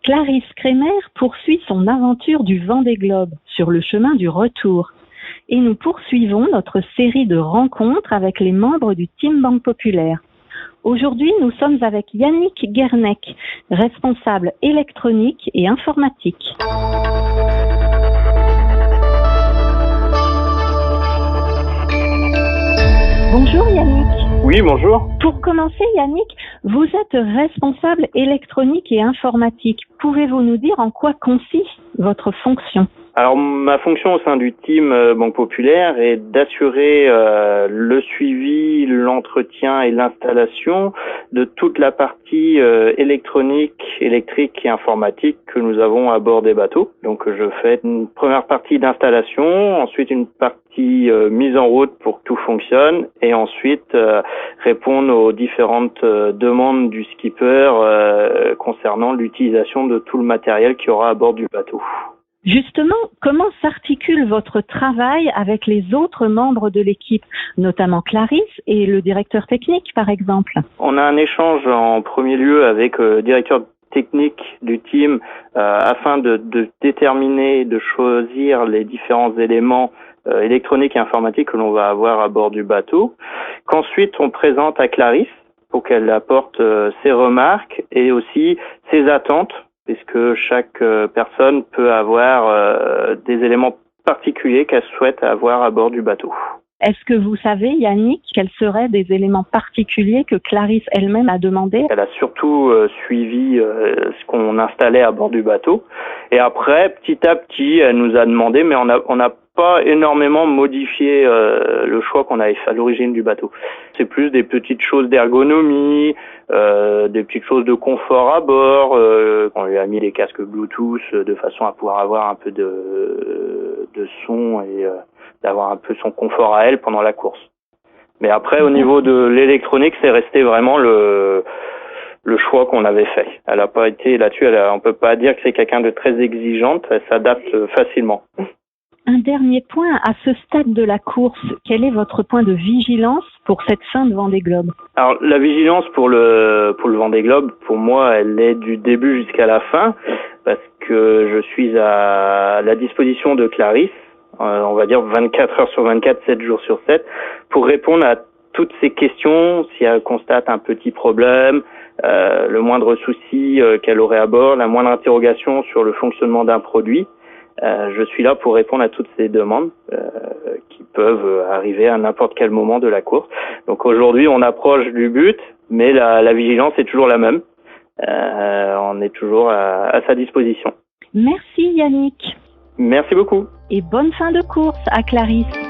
Clarisse Kremer poursuit son aventure du Vendée Globe sur le chemin du retour. Et nous poursuivons notre série de rencontres avec les membres du Team Banque Populaire. Aujourd'hui, nous sommes avec Yannick Guernec, responsable électronique et informatique. Bonjour Yannick. Oui, bonjour. Pour commencer Yannick, vous êtes responsable électronique et informatique. Pouvez-vous nous dire en quoi consiste votre fonction ? Alors, ma fonction au sein du team Banque Populaire est d'assurer le suivi, l'entretien et l'installation de toute la partie électronique, électrique et informatique que nous avons à bord des bateaux. Donc, je fais une première partie d'installation, ensuite une partie mise en route pour que tout fonctionne et ensuite répondre aux différentes demandes du skipper concernant l'utilisation de tout le matériel qu'il y aura à bord du bateau. Justement, comment s'articule votre travail avec les autres membres de l'équipe, notamment Clarisse et le directeur technique, par exemple ? On a un échange en premier lieu avec le directeur technique du team afin de déterminer, de choisir les différents éléments électroniques et informatiques que l'on va avoir à bord du bateau. Qu'ensuite, on présente à Clarisse pour qu'elle apporte ses remarques et aussi ses attentes, puisque chaque personne peut avoir des éléments particuliers qu'elle souhaite avoir à bord du bateau. Est-ce que vous savez, Yannick, quels seraient des éléments particuliers que Clarisse elle-même a demandé ? Elle a surtout suivi ce qu'on installait à bord du bateau. Et après, petit à petit, elle nous a demandé, mais on n'a pas énormément modifié le choix qu'on avait fait à l'origine du bateau. C'est plus des petites choses d'ergonomie, des petites choses de confort à bord. On lui a mis des casques Bluetooth de façon à pouvoir avoir un peu de son et d'avoir un peu son confort à elle pendant la course. Mais après, au niveau de l'électronique, c'est resté vraiment le choix qu'on avait fait. Elle n'a pas été là-dessus, on peut pas dire que c'est quelqu'un de très exigeante, elle s'adapte facilement. Un dernier point, à ce stade de la course, quel est votre point de vigilance pour cette fin de Vendée Globe ? Alors, la vigilance pour le Vendée Globe, pour moi, elle est du début jusqu'à la fin, parce que je suis à la disposition de Clarisse, on va dire 24 heures sur 24, 7 jours sur 7, pour répondre à toutes ces questions, si elle constate un petit problème, le moindre souci qu'elle aurait à bord, la moindre interrogation sur le fonctionnement d'un produit. Je suis là pour répondre à toutes ces demandes qui peuvent arriver à n'importe quel moment de la course. Donc aujourd'hui, on approche du but, mais la vigilance est toujours la même. On est toujours à sa disposition. Merci Yannick. Merci beaucoup. Et bonne fin de course à Clarisse.